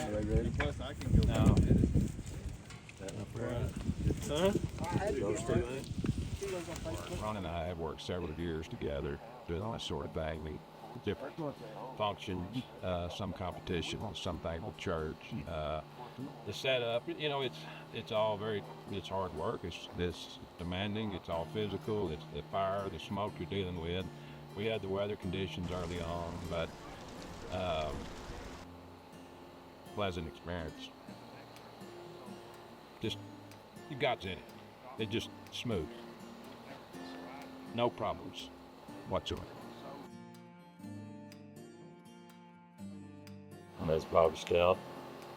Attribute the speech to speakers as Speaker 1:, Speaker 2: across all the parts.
Speaker 1: Are they ready?
Speaker 2: Plus, I can go
Speaker 1: No.
Speaker 2: back at it.
Speaker 1: Huh?
Speaker 3: Those two,
Speaker 4: Ron and I have worked several years together doing all that sort of thing. Different functions, some competition, something with church. The setup, it's all it's hard work. It's demanding. It's all physical. It's the fire, the smoke you're dealing with. We had the weather conditions early on, but pleasant experience. Just you got in it. It's just smooth. No problems whatsoever.
Speaker 3: And that's Bobby Stout.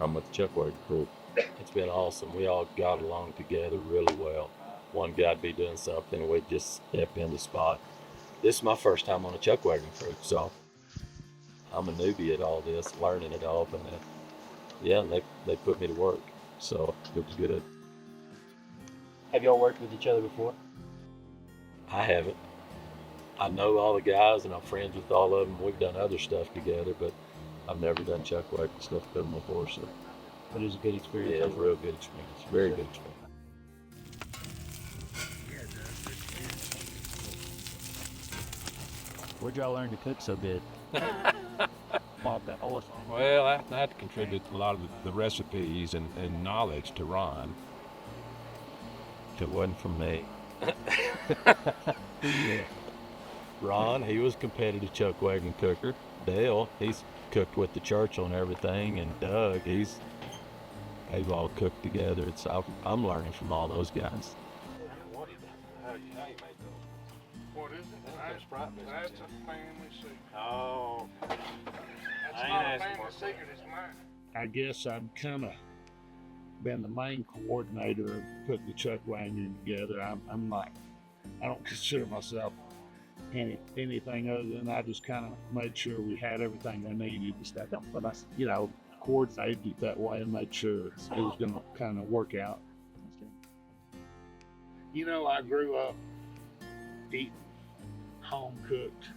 Speaker 3: I'm with the Chuck Wagon crew. It's been awesome. We all got along together really well. One guy'd be doing something, we'd just step in the spot. This is my first time on a Chuck Wagon crew, so I'm a newbie at all this, learning it all. And they put me to work, so it was good.
Speaker 1: Have y'all worked with each other before?
Speaker 3: I haven't. I know all the guys, and I'm friends with all of them. We've done other stuff together, but I've never done Chuck Wagon stuff with them before, so
Speaker 1: But it was a good experience.
Speaker 3: yeah, it was a real good experience. Very good experience.
Speaker 1: Where'd y'all learn to cook so good? Bob, that horse.
Speaker 4: Well, that contributed a lot of the recipes and knowledge to Ron.
Speaker 3: It wasn't from me.
Speaker 1: Yeah.
Speaker 3: Ron, he was a competitive Chuck Wagon cooker. Dale, he's cooked with the church on everything, and Doug, they've all cooked together. I'm learning from all those guys.
Speaker 2: What is it? That's a family secret.
Speaker 1: Oh.
Speaker 2: That's
Speaker 1: I ain't
Speaker 2: not a
Speaker 1: asking
Speaker 2: family
Speaker 1: for it.
Speaker 2: secret, it's mine.
Speaker 5: I guess I've kind of been the main coordinator of putting the Chuck Wagon together. I'm like, I don't consider myself anything other than I just kind of made sure we had everything they needed to stack up. But I, coordinated it that way and made sure it was going to kind of work out. I grew up eating home cooked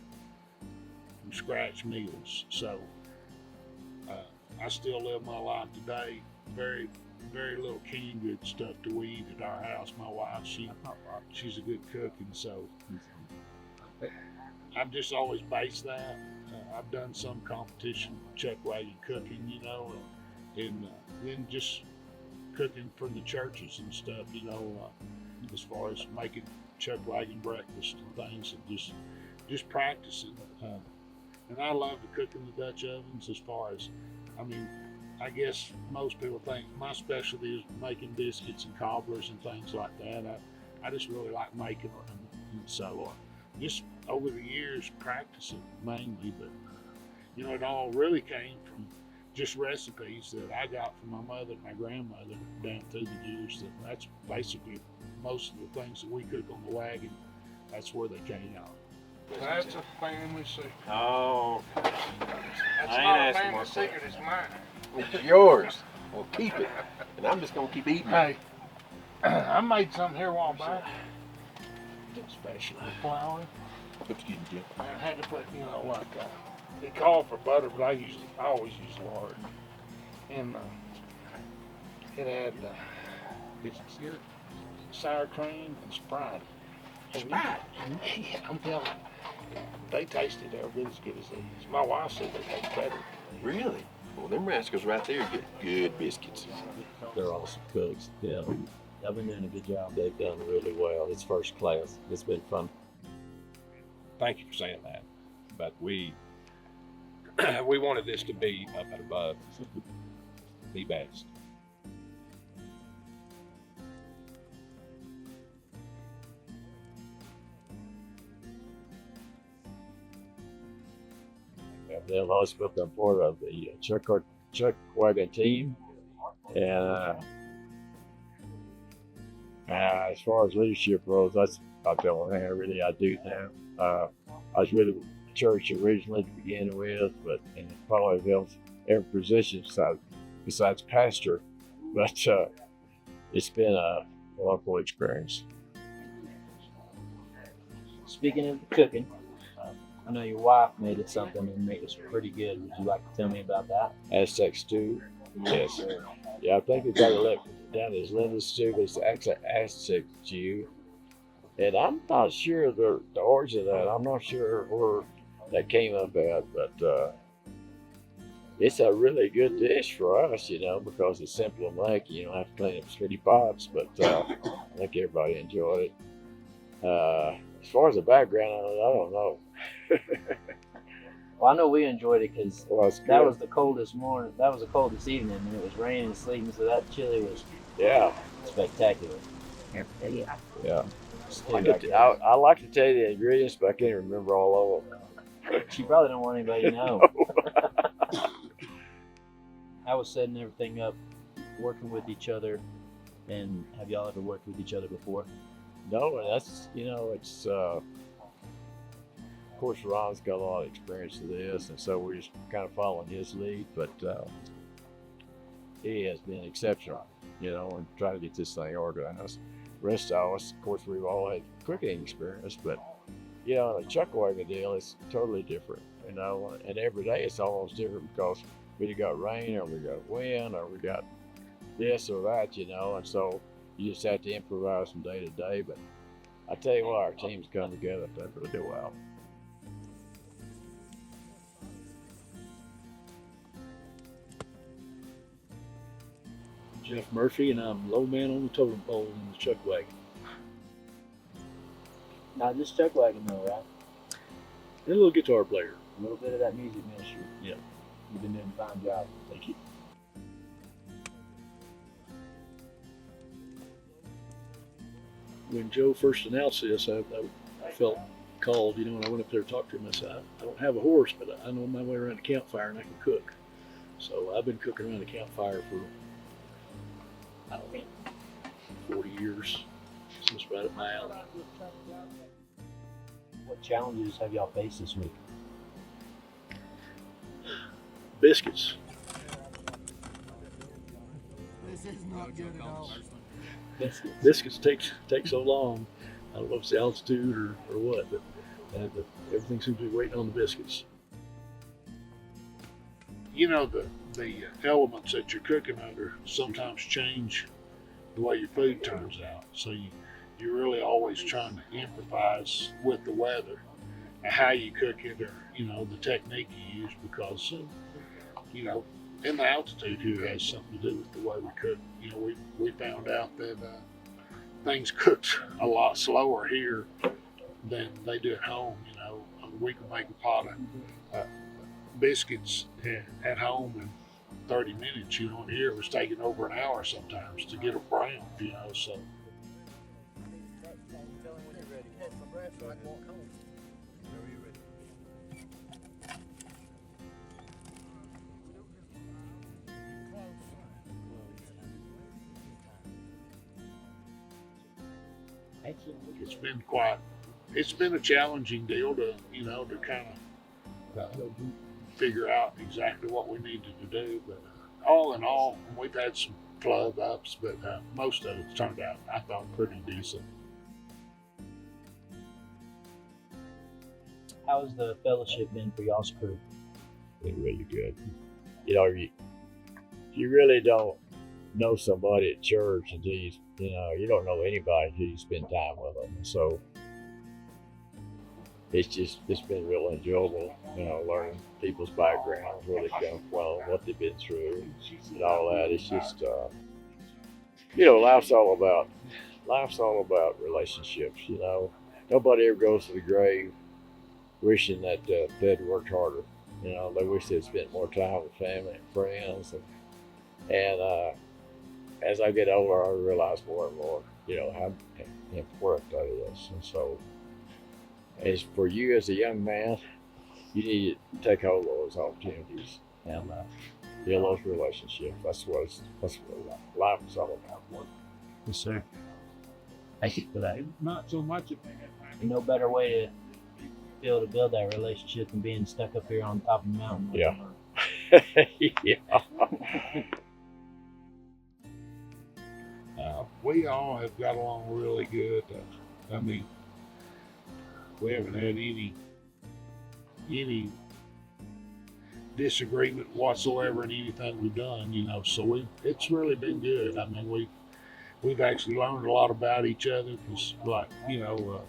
Speaker 5: from scratch meals, so I still live my life today. Very, very little canned good stuff to eat at our house. My wife, she's a good cook, and so I've just always based that. I've done some competition Chuck Wagon cooking, and then just cooking for the churches and stuff, as far as making Chuck Wagon breakfast and things, and just practicing. And I love to cook in the Dutch ovens. I guess most people think my specialty is making biscuits and cobblers and things like that. I just really like making them, and so just over the years practicing mainly, but it all really came from just recipes that I got from my mother and my grandmother down through the years. That's basically most of the things that we cook on the wagon. That's where they came out.
Speaker 2: That's a family secret.
Speaker 1: Oh.
Speaker 2: That's
Speaker 1: I ain't
Speaker 2: not a
Speaker 1: asking
Speaker 2: family
Speaker 1: for it.
Speaker 2: secret, it's mine.
Speaker 6: It's yours. Well, keep it. And I'm just going to keep eating it.
Speaker 2: Hey, I made something here a while back.
Speaker 5: Especially.
Speaker 2: Flour.
Speaker 6: Excuse me, Jim.
Speaker 2: I had to put, it called for butter, but I always use lard. And it had sour cream and Sprite.
Speaker 6: Sprite?
Speaker 2: Yeah, I'm telling you, they tasted every as good as these. My wife said they taste better.
Speaker 6: Really? Well, them rascals right there get good biscuits.
Speaker 3: They're awesome cooks. Yeah, I've been doing a good job. They've done really well. It's first class. It's been fun.
Speaker 4: Thank you for saying that. But we wanted this to be up and above the best.
Speaker 3: They've always been a part of the Chuck Wagon team. And as far as leadership roles, that's about the only thing I do now. I was with the church originally to begin with, and probably held every position besides pastor. But it's been a wonderful experience.
Speaker 1: Speaking of the cooking, I know your wife made it something and made it pretty good. Would you like to tell me about that?
Speaker 3: Aztec stew Yes. Yeah, I think we got to let down as Linda Stuglis actually asked you. And I'm not sure the origin of that. I'm not sure where that came up at, but it's a really good dish for us, because it's simple and make. You don't have to clean up 30 pots, but I think everybody enjoyed it. As far as the background on it, I don't know.
Speaker 1: Well, I know we enjoyed it because
Speaker 3: Well,
Speaker 1: that was the coldest morning. That was the coldest evening, and it was raining and sleeting, so that chili was
Speaker 3: Yeah.
Speaker 1: spectacular.
Speaker 3: Yeah.
Speaker 1: Still,
Speaker 3: I like to tell you the ingredients, but I can't remember all of them.
Speaker 1: she probably don't want anybody to know. I was setting everything up, working with each other, and have y'all ever worked with each other before?
Speaker 3: No, and that's, it's, of course, Ron's got a lot of experience with this, and so we're just kind of following his lead, but he has been exceptional, and trying to get this thing organized. The rest of us, of course, we've all had cooking experience, but, on a chuck wagon deal, it's totally different, and every day it's almost different because we got rain or we got wind or we got this or that, and so you just have to improvise from day to day. But I tell you what, our teams come together really well.
Speaker 7: Jeff Murphy, and I'm low man on the totem pole in the chuck wagon.
Speaker 1: Not just chuck wagon though, right?
Speaker 7: And a little guitar player.
Speaker 1: A little bit of that music ministry.
Speaker 7: Yeah.
Speaker 1: You've been doing a fine job.
Speaker 7: Thank you. When Joe first announced this, I felt called, and I went up there to talk to him. I said, I don't have a horse, but I know my way around a campfire and I can cook. So I've been cooking around a campfire for, I don't know, 40 years. So it's right up my alley.
Speaker 1: What challenges have y'all faced this week?
Speaker 7: Biscuits.
Speaker 8: This is not good at all.
Speaker 7: Biscuits take so long. I don't know if it's the altitude or what, but everything seems to be waiting on the biscuits.
Speaker 5: The elements that you're cooking under sometimes change the way your food turns out. So you're really always trying to improvise with the weather and how you cook it, or the technique you use, because and the altitude here has something to do with the way we cook. We found out that things cooked a lot slower here than they do at home. We can make a pot of biscuits at home in 30 minutes. And here it was taking over an hour sometimes to get them brown. So. It's been a challenging deal to kind of figure out exactly what we needed to do. But all in all, we've had some club ups, but most of it turned out, I thought, pretty decent.
Speaker 1: How has the fellowship been for y'all's crew?
Speaker 3: Been really good. You really don't know somebody at church until you don't know anybody until you spend time with them. And so it's been real enjoyable, learning people's backgrounds, where they come from, what they've been through, and all that. It's just, life's all about relationships. Nobody ever goes to the grave wishing that they'd worked harder. They wish they'd spent more time with family and friends, and as I get older, I realize more and more, how important that is. And so, as for you as a young man, you need to take hold of those opportunities and build those relationships. That's what life is all about.
Speaker 1: Yes, sir. Thank you for that.
Speaker 5: Not so much of
Speaker 1: No better way to build that relationship than being stuck up here on top of the mountain.
Speaker 3: Yeah. Yeah.
Speaker 5: We all have got along really good. We haven't had any disagreement whatsoever in anything we've done, you know. So it's really been good. I mean, we've actually learned a lot about each other because, like, you know,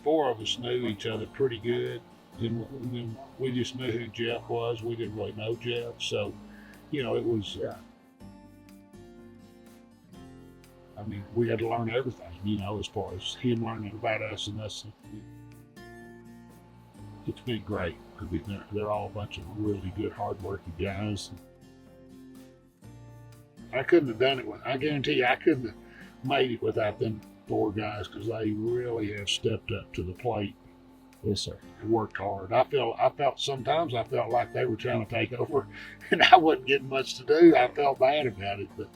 Speaker 5: 4 of us knew each other pretty good. And then we just knew who Jeff was. We didn't really know Jeff. So, you know, it was, I mean, we had to learn everything, you know, as far as him learning about us and us. It's been great. I mean, they're all a bunch of really good, hardworking guys. I couldn't have done it I guarantee you, I couldn't have made it without them 4 guys because they really have stepped up to the plate.
Speaker 1: Yes, sir.
Speaker 5: And worked hard. I felt sometimes I felt like they were trying to take over, and I wasn't getting much to do. I felt bad about it, but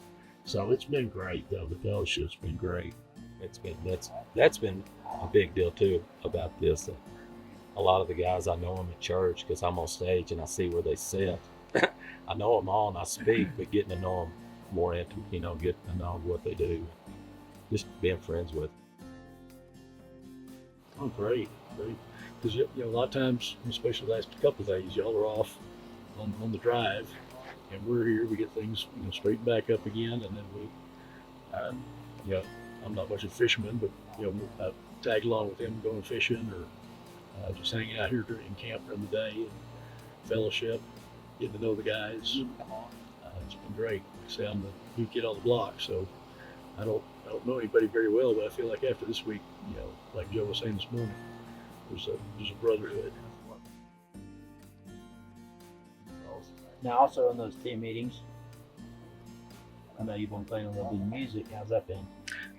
Speaker 5: so it's been great though. The fellowship's been great.
Speaker 3: That's been a big deal too about this. A lot of the guys I know them at church because I'm on stage and I see where they sit. I know them all and I speak, but getting to know them more intimate, you know, getting to know what they do, just being friends with.
Speaker 7: Oh, great. Because you know, a lot of times, especially the last couple of days, y'all are off on the drive, and we're here. We get things, you know, straightened back up again, and then we, you know, I'm not much of a fisherman, but you know, I tag along with him going fishing or just hanging out here during camp during the day, and fellowship, getting to know the guys. It's been great. Like I say, I'm the new kid on the block, so I don't know anybody very well, but I feel like after this week, you know, like Joe was saying this morning, there's a brotherhood.
Speaker 1: Now, also in those team meetings, I know you've been playing a little bit of music. How's that been?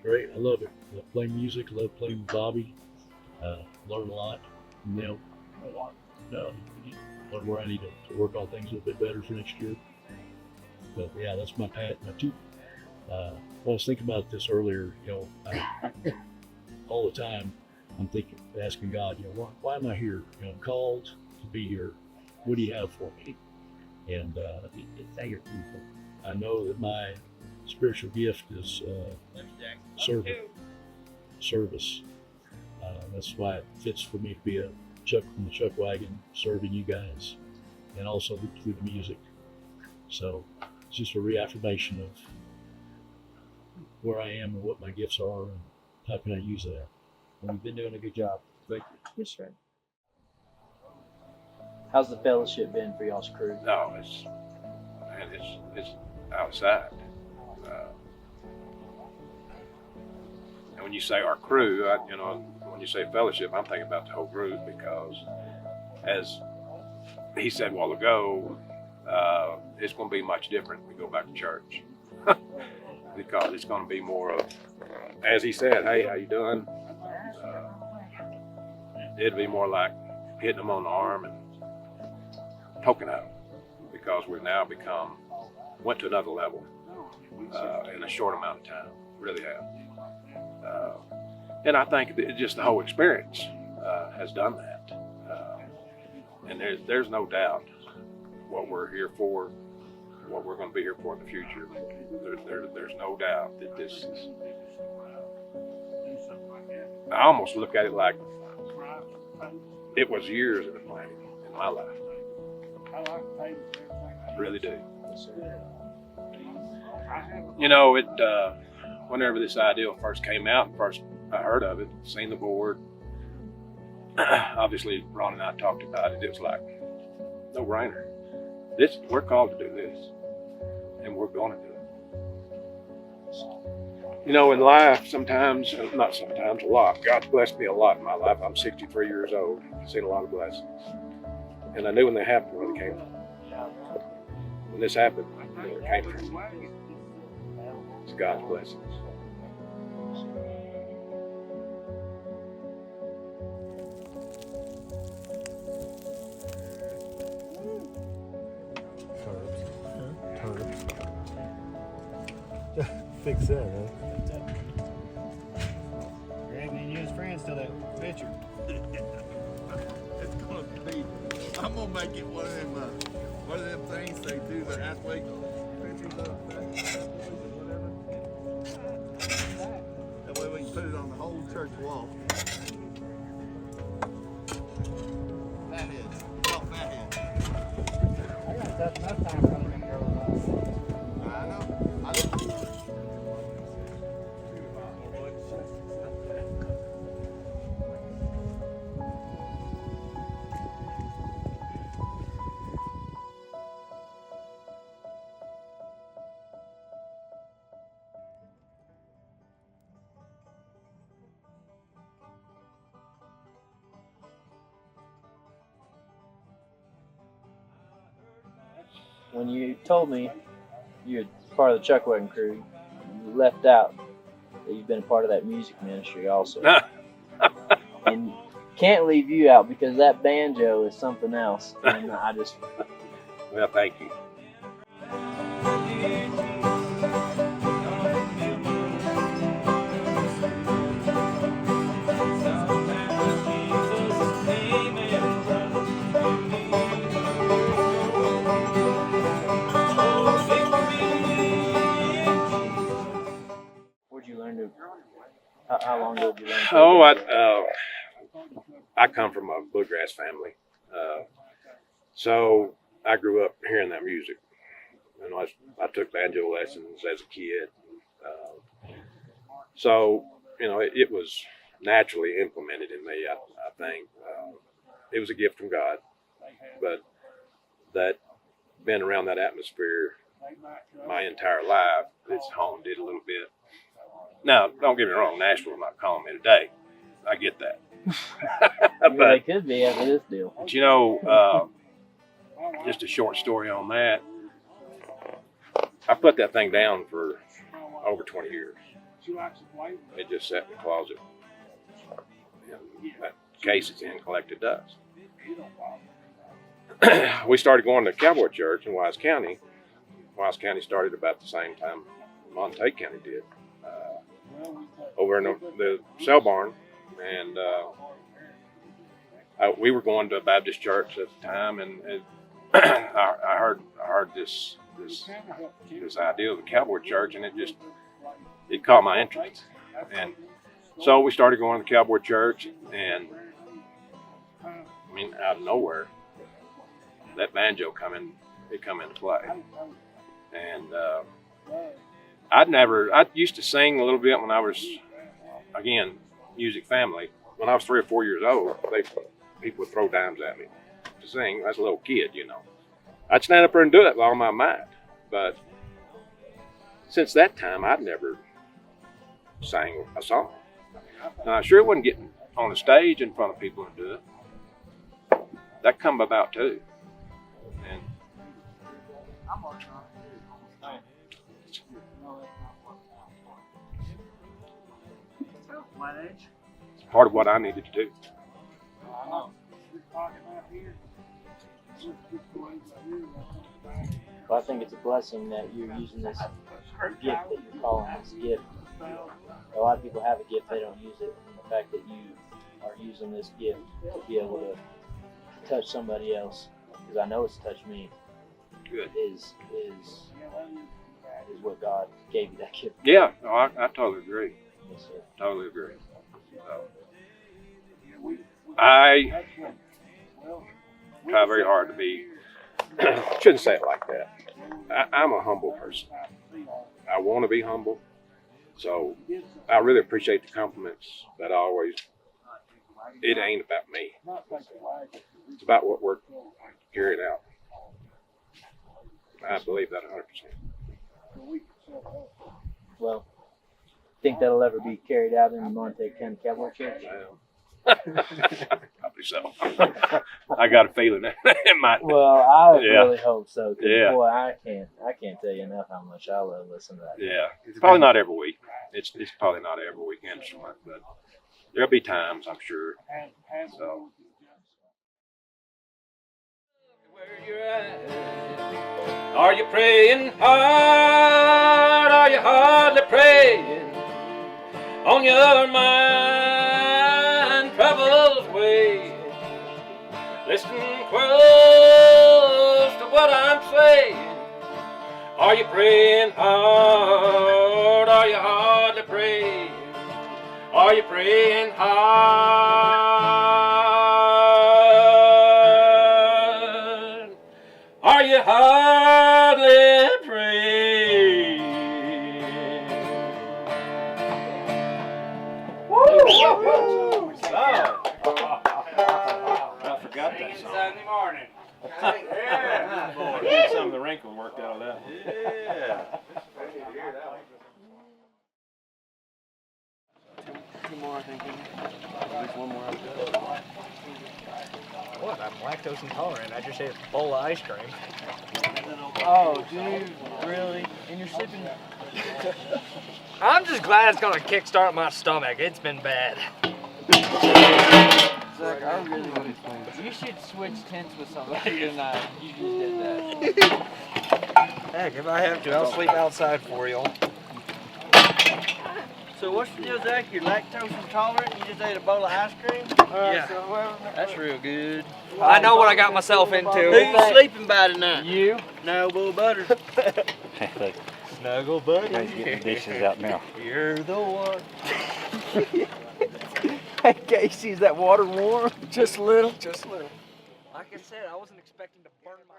Speaker 7: Great, I love it. I love playing music, I love playing with Bobby. Learn a lot. You know, learn where I need to work on things a little bit better for next year. But yeah, that's my two. I was thinking about this earlier. You know, all the time I'm asking God, you know, why am I here? You know, I'm called to be here. What do you have for me? And I know that my spiritual gift is service. That's why it fits for me to be a Chuck from the Chuck Wagon, serving you guys, and also through the music. So it's just a reaffirmation of where I am and what my gifts are, and how can I use that.
Speaker 1: Well, you've been doing a good job.
Speaker 7: Thank you.
Speaker 1: Yes, sir. How's the fellowship been for y'all's crew?
Speaker 9: No, it's outside. And when you say our crew, you know, when you say fellowship, I'm thinking about the whole group because, as he said a while ago, it's going to be much different when we go back to church because it's going to be more of, as he said, hey, how you doing? It'd be more like hitting them on the arm and poking at them because we've now went to another level in a short amount of time, really have. And I think that just the whole experience has done that. And there's no doubt what we're here for, what we're going to be here for in the future. There's no doubt that this is. I almost look at it like it was years in the planning in my life. I really do. You know, whenever this idea first came out, and first I heard of it, seen the board, obviously Ron and I talked about it, it was like, no brainer. We're called to do this, and we're going to do it. You know, in life, sometimes, not sometimes, a lot. God's blessed me a lot in my life. I'm 63 years old. I've seen a lot of blessings. And I knew when they happened where they came from. When this happened, I knew where it came from. It's God's blessings.
Speaker 8: Fix that, huh? Greg and you and his friends to that picture.
Speaker 10: It's gonna be. I'm gonna make it one of them things they do the athlete pictures up there, whatever. That way we can put it on the whole church wall. Fathead, call fathead.
Speaker 8: That's enough time running them girls off.
Speaker 10: I know.
Speaker 1: When you told me you're part of the Chuck Wagon crew, you left out that you've been a part of that music ministry also. And can't leave you out because that banjo is something else. And I just
Speaker 9: Well, thank you.
Speaker 1: where'd you learn to? How long ago did you learn? To
Speaker 9: Oh, I come from a bluegrass family, so I grew up hearing that music. And I took banjo lessons as a kid, so it was naturally implemented in me. I think it was a gift from God, but that been around that atmosphere my entire life, it's honed it a little bit. Now, don't get me wrong, Nashville not calling me today. I get that.
Speaker 1: but it could be after this deal.
Speaker 9: But just a short story on that. I put that thing down for over 20 years. It just sat in the closet. And that case it's in collected dust. We started going to Cowboy Church in Wise County. Wise County started about the same time Montague County did. Over in the cell barn. And we were going to a Baptist church at the time, and I heard this idea of the Cowboy Church, and it caught my interest. And so we started going to the Cowboy Church, and I mean, out of nowhere, that banjo come into play. And I used to sing a little bit when I was, again, music family. When I was 3 or 4 years old, people would throw dimes at me to sing. As a little kid, I'd stand up there and do it with all my might. But since that time, I'd never sang a song. Now, I sure wasn't getting on a stage in front of people and do it. That come about too. And it's part of what I needed to do.
Speaker 1: Well, I think it's a blessing that you're using this gift that you're calling this gift. A lot of people have a gift, they don't use it. And the fact that you are using this gift to be able to touch somebody else, because I know it's touched me,
Speaker 9: Good.
Speaker 1: is what God gave you that gift.
Speaker 9: Yeah, no, I totally agree.
Speaker 1: Yes, sir.
Speaker 9: Totally agree. I try very hard to be, shouldn't say it like that. I'm a humble person. I want to be humble. So I really appreciate the compliments that I always, it ain't about me. It's about what we're carrying out. I believe that 100%.
Speaker 1: Well, think that'll ever be carried out in the Montague County Cowboy Church?
Speaker 9: Probably so. I got a feeling it might.
Speaker 1: Well, I
Speaker 9: Yeah.
Speaker 1: really hope so. 'Cause
Speaker 9: Yeah.
Speaker 1: Boy, I can't tell you enough how much I love listening to that.
Speaker 9: Yeah, it's probably not every week. It's probably not every week instrument, but there'll be times, I'm sure. So.
Speaker 11: Where you're at. Are you praying hard? Are you hardly praying? On your mind travels way. Listen close to what I'm saying. Are you praying hard? Are you hardly praying? Are you praying hard? Are you hardly pray? Woo! I forgot that song.
Speaker 8: Sunday morning.
Speaker 11: Yeah. Get some of the wrinkles worked out of that one.
Speaker 3: Yeah.
Speaker 8: Two more, I think.
Speaker 3: At least one more after that.
Speaker 12: What? I'm lactose intolerant. I just ate a bowl of ice cream.
Speaker 8: Oh, dude, really? And you're sipping.
Speaker 12: I'm just glad it's gonna kickstart my stomach. It's been bad.
Speaker 8: Zach, I really want to. You should switch tents with somebody tonight. You just did that.
Speaker 12: Heck, if I have to, I'll sleep outside for you.
Speaker 8: So what's the deal, Zach? You're lactose intolerant? You just ate a bowl of ice cream?
Speaker 12: Yeah.
Speaker 8: So whoever, that's real good.
Speaker 12: I know what I got myself into.
Speaker 8: Who you sleeping by tonight?
Speaker 12: You?
Speaker 8: No, Bull Butter.
Speaker 12: Snuggle buddy.
Speaker 13: Guys, get the dishes out now.
Speaker 12: You're the one.
Speaker 8: Hey, Casey, is that water warm?
Speaker 12: Just a little. Just a little. Like I said, I wasn't expecting to burn my